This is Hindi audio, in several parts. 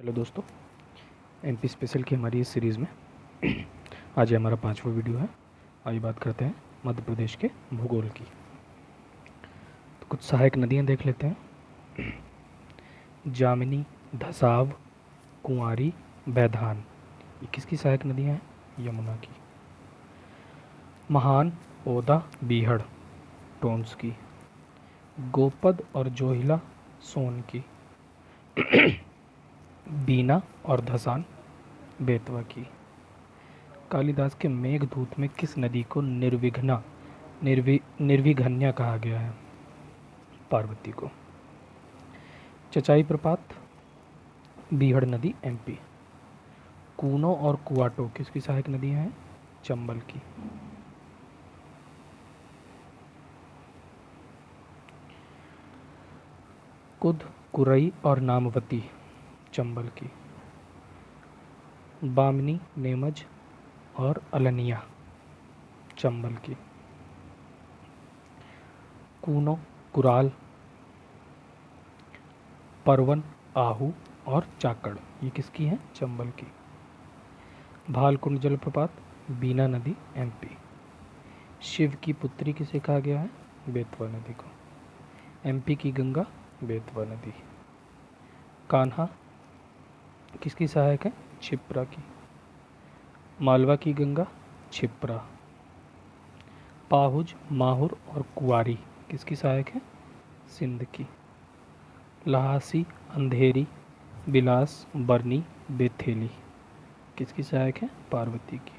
हेलो दोस्तों, एमपी स्पेशल की हमारी इस सीरीज़ में आज ये हमारा 5वां वीडियो है। आइए बात करते हैं मध्य प्रदेश के भूगोल की। तो कुछ सहायक नदियाँ देख लेते हैं। जामिनी, धसाव, कुंवारी, बैधान, ये किसकी सहायक नदियाँ हैं? यमुना की। महान, ओदा, बीहड़, टोंस की। गोपद और जोहिला, सोन की। बीना और धसान, बेतवा की। कालिदास के मेघदूत में किस नदी को निर्विघन्या कहा गया है? पार्वती को। चचाई प्रपात, बीहड़ नदी, एमपी। कूनो और कुआटो किसकी सहायक नदियां हैं? चंबल की। कुद, कुरई और नामवती, चंबल की। बामनी, नेमज और अलनिया, चंबल की। कूनो, कुराल, परवन, आहू और चाकड़, ये किसकी हैं? चंबल की। भालकुंड जलप्रपात, बीना नदी, एमपी। शिव की पुत्री किसे कहा गया है? बेतवा नदी को। एमपी की गंगा, बेतवा नदी। कान्हा किसकी सहायक है? क्षिप्रा की। मालवा की गंगा, क्षिप्रा। पाहुज, माहुर और कुआरी किसकी सहायक है? सिंध की। लहासी, अंधेरी, बिलास, बरनी, बेथेली किसकी सहायक है? पार्वती की।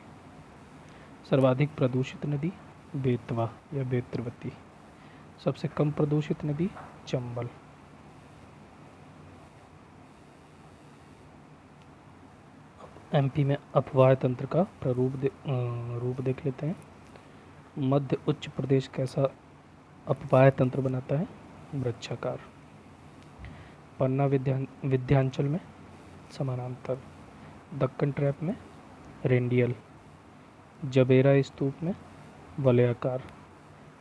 सर्वाधिक प्रदूषित नदी, बेतवा या बेत्रवती। सबसे कम प्रदूषित नदी, चंबल। एमपी में अपवाह तंत्र का रूप देख लेते हैं। मध्य उच्च प्रदेश कैसा अपवाह तंत्र बनाता है? वृक्षाकार। पन्ना विध्यांचल में समानांतर। दक्कन ट्रैप में रेंडियल। जबेरा स्तूप में वलयाकार।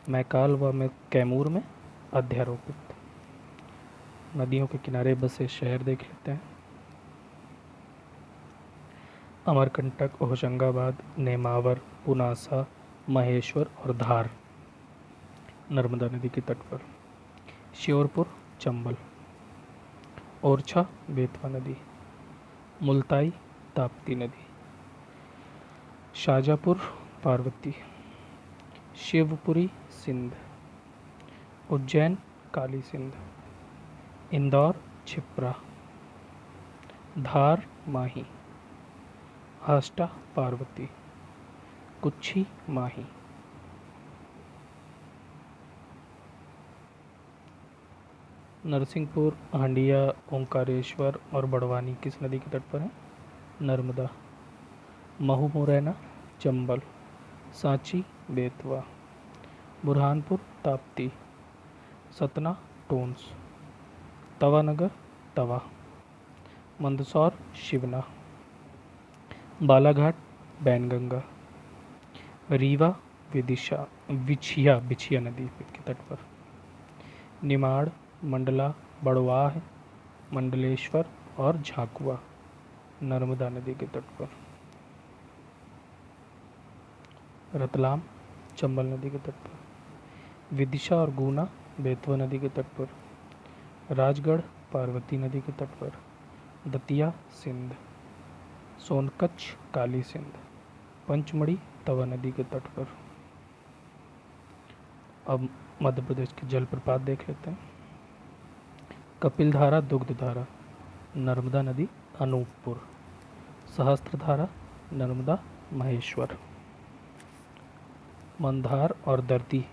मैकाल व में कैमूर में अध्यारोपित। नदियों के किनारे बसे शहर देख लेते हैं। अमरकंटक, होशंगाबाद, नेमावर, पुनासा, महेश्वर और धार, नर्मदा नदी के तट पर। श्योरपुर, चंबल। ओरछा, बेतवा नदी। मुल्ताई, ताप्ती नदी। शाजापुर, पार्वती। शिवपुरी, सिंध। उज्जैन, काली सिंध। इंदौर, क्षिप्रा। धार, माही। आष्टा, पार्वती। कुच्छी, माही। नरसिंहपुर, हंडिया, ओंकारेश्वर और बड़वानी किस नदी के तट पर है? नर्मदा। महू, मुरैना, चंबल। सांची, बेतवा। बुरहानपुर, ताप्ती। सतना, टोंस। तवानगर, तवा। मंदसौर, शिवना। बालाघाट, बैनगंगा। रीवा, बिछिया नदी के तट पर। निमाड़, मंडला, बड़वाह, मंडलेश्वर और झाकुआ, नर्मदा नदी के तट पर। रतलाम, चंबल नदी के तट पर। विदिशा और गुना, बेतवा नदी के तट पर। राजगढ़, पार्वती नदी के तट पर। दतिया, सिंध। सोनकच्छ, काली सिंध। पंचमढ़ी, तवा नदी के तट पर। अब मध्य प्रदेश के जलप्रपात देख लेते हैं। कपिलधारा, दुग्धधारा, नर्मदा नदी, अनूपपुर। सहस्त्रधारा, नर्मदा, महेश्वर। मंधार और दर्दी,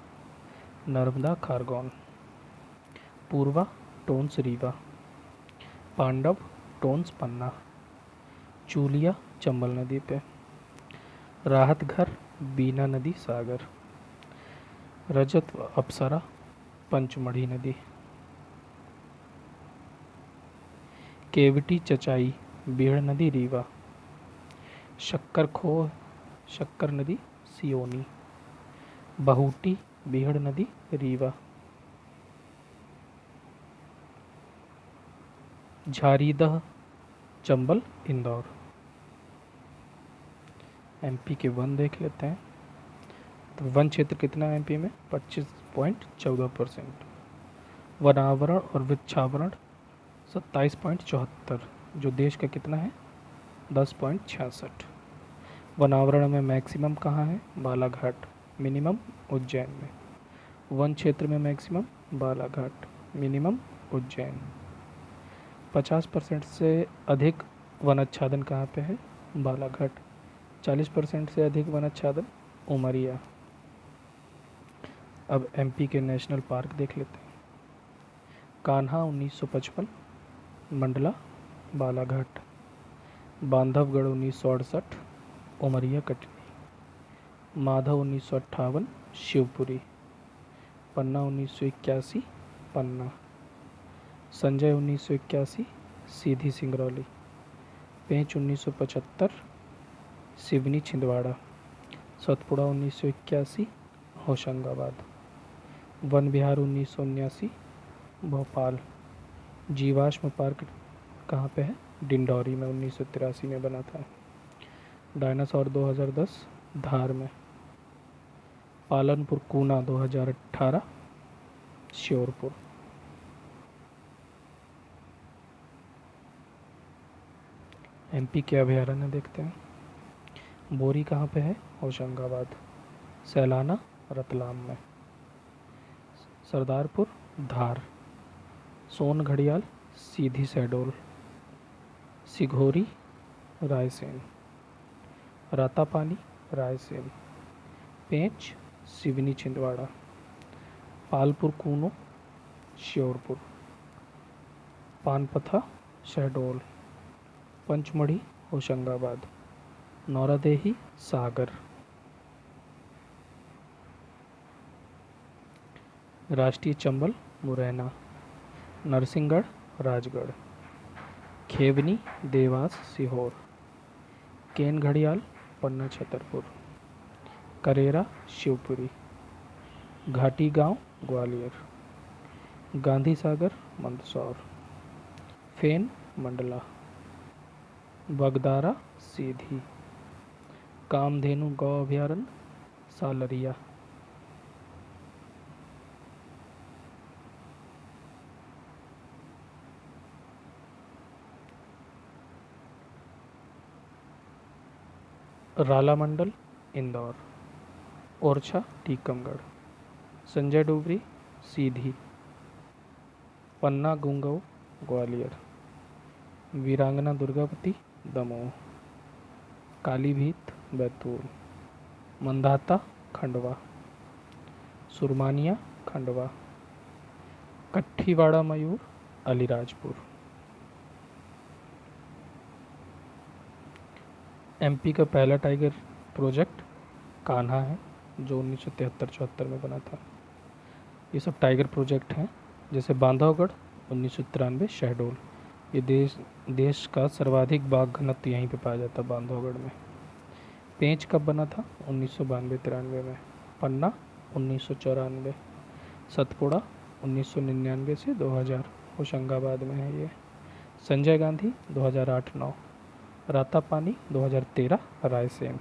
नर्मदा, खारगोन। पूर्वा, टोंस, रीवा। पांडव, टोंस, पन्ना। चूलिया, चंबल नदी पे। राहतघर, बीना नदी, सागर। रजत व अप्सरा, पंचमढ़ी नदी। केवटी, चचाई, बीहड़ नदी, रीवा। शक्कर खोह, शक्कर नदी, सियोनी। बहूटी, बीहड़ नदी, रीवा। झारीदह, चंबल, इंदौर। एमपी के वन देख लेते हैं। तो वन क्षेत्र कितना है एमपी में? 25.14%। वनावरण और वृक्षावरण 27.74, जो देश का कितना है? 10.66। वनावरण में मैक्सिमम कहाँ है? बालाघाट। मिनिमम उज्जैन में। वन क्षेत्र में मैक्सिमम बालाघाट, मिनिमम उज्जैन। 50% से अधिक वनाच्छादन कहाँ पे है? बालाघाट। 40% से अधिक वनाच्छादन उमरिया। अब एमपी के नेशनल पार्क देख लेते हैं। कान्हा 1955, मंडला बालाघाट। बांधवगढ़ 1968, उमरिया कटनी। माधव 1958, शिवपुरी। पन्ना 1981, पन्ना। संजय 1981, सीधी सिंगरौली। पेंच 1975, सिवनी छिंदवाड़ा। सतपुड़ा 1981, होशंगाबाद। वन विहार 1979, भोपाल। जीवाश्म पार्क कहाँ पे है? डिंडौरी में, 1983 में बना था। डायनासोर 2010, धार में। पालनपुर कूना 2018, श्योरपुर। एमपी के अभयारण्य देखते हैं। बोरी कहाँ पे है? होशंगाबाद। सैलाना रतलाम में। सरदारपुर धार। सोन घड़ियाल सीधी शहडोल। सिघोरी रायसेन। रातापानी रायसेन। पेंच सिवनी छिंदवाड़ा। पालपुर कूनो श्योरपुर। पानपथा शहडोल। पंचमढ़ी होशंगाबाद। नौरादेही सागर। राष्ट्रीय चंबल मुरैना। नरसिंहगढ़ राजगढ़। खेवनी देवास सीहोर। केन घड़ियाल पन्ना छतरपुर। करेरा शिवपुरी। घाटी गांव ग्वालियर। गांधी सागर मंदसौर। फेन मंडला। बगदारा सीधी। कामधेनु गौ अभयारण्य सालरिया। रालामंडल इंदौर। ओरछा टीकमगढ़। संजय डोबरी सीधी। पन्ना गुंगऊ ग्वालियर। वीरांगना दुर्गावती दमोह। कालीभीत बैतूल। मंदाता खंडवा। सुरमानिया खंडवा। कट्ठीवाड़ा मयूर अलीराजपुर। एमपी का पहला टाइगर प्रोजेक्ट कान्हा है, जो 1973-74 में बना था। ये सब टाइगर प्रोजेक्ट हैं। जैसे बांधवगढ़ 1993, शहडोल। ये देश का सर्वाधिक बाघ घनत्व यहीं पे पाया जाता है, बांधवगढ़ में। पेंच कब बना था? 1992-93 में। पन्ना 1994। सतपुड़ा 1999 से 2000, होशंगाबाद में है ये। संजय गांधी 2008-9। रातापानी 2013, रायसेन।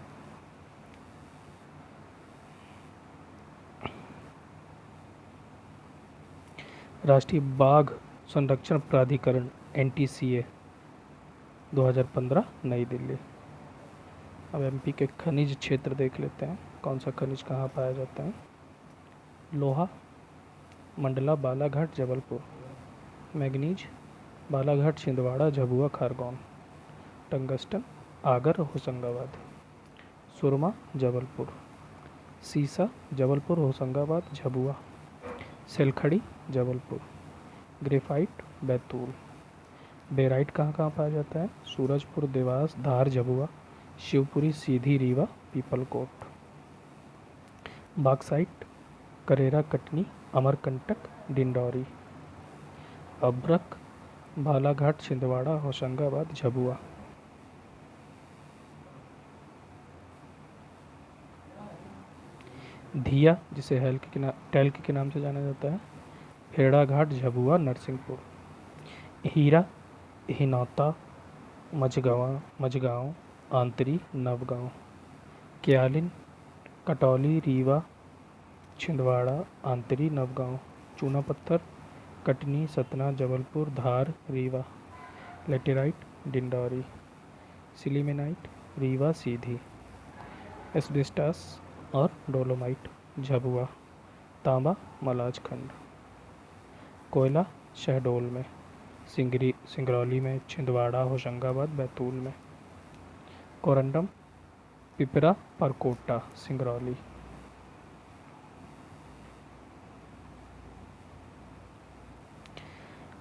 राष्ट्रीय बाघ संरक्षण प्राधिकरण NTCA 2015, नई दिल्ली। अब एमपी के खनिज क्षेत्र देख लेते हैं। कौन सा खनिज कहाँ पाया जाता है? लोहा मंडला बालाघाट जबलपुर। मैग्नीज बालाघाट छिंदवाड़ा झबुआ खारगौन। टंगस्टन आगर होशंगाबाद। सुरमा जबलपुर। सीसा जबलपुर होशंगाबाद झबुआ। सेलखड़ी जबलपुर। ग्रेफाइट बैतूल। बेराइट कहाँ कहाँ पाया जाता है? सूरजपुर देवास धार झबुआ। शिवपुरी सीधी रीवा पीपलकोट। बॉक्साइट करेरा कटनी अमरकंटक डिंडौरी। अभ्रक बालाघाट छिंदवाड़ा होशंगाबाद झबुआ। धिया, जिसे टेल के नाम से जाना जाता है, भेड़ाघाट झबुआ नरसिंहपुर। हीरा हिनौता मझगाँव, आंतरी, नवगाँव। क्यालिन, कटौली, रीवा, छिंदवाड़ा, आंतरी, नवगाँव। चूना पत्थर, कटनी, सतना, जबलपुर, धार, रीवा। लेटेराइट, डिंडौरी। सिलीमेनाइट, रीवा, सीधी। एस्बेस्टास और डोलोमाइट, झाबुआ। तांबा, मलाजखंड। कोयला, शहडोल में। सिंगरौली में, छिंदवाड़ा, होशंगाबाद, बैतूल में। Corundum, Pipra, Parkota, Singrauli.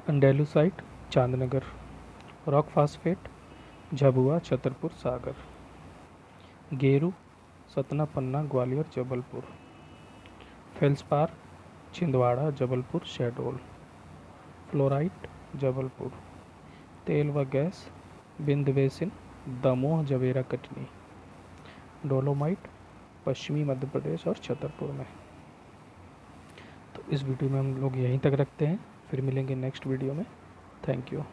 Andalusite, Chandnagar. Rock phosphate, Jhabua, Chhatarpur, Sagar. गेरू, सतना, पन्ना, ग्वालियर, जबलपुर। फेल्सपार, छिंदवाड़ा, जबलपुर, शहडोल। फ्लोराइट, जबलपुर। तेल व gas, Bind basin, Damoh, Javera, Katni. Dolomite, पश्चिमी मध्य प्रदेश और छतरपुर में। तो इस वीडियो में हम लोग यहीं तक रखते हैं, फिर मिलेंगे नेक्स्ट वीडियो में। Thank you.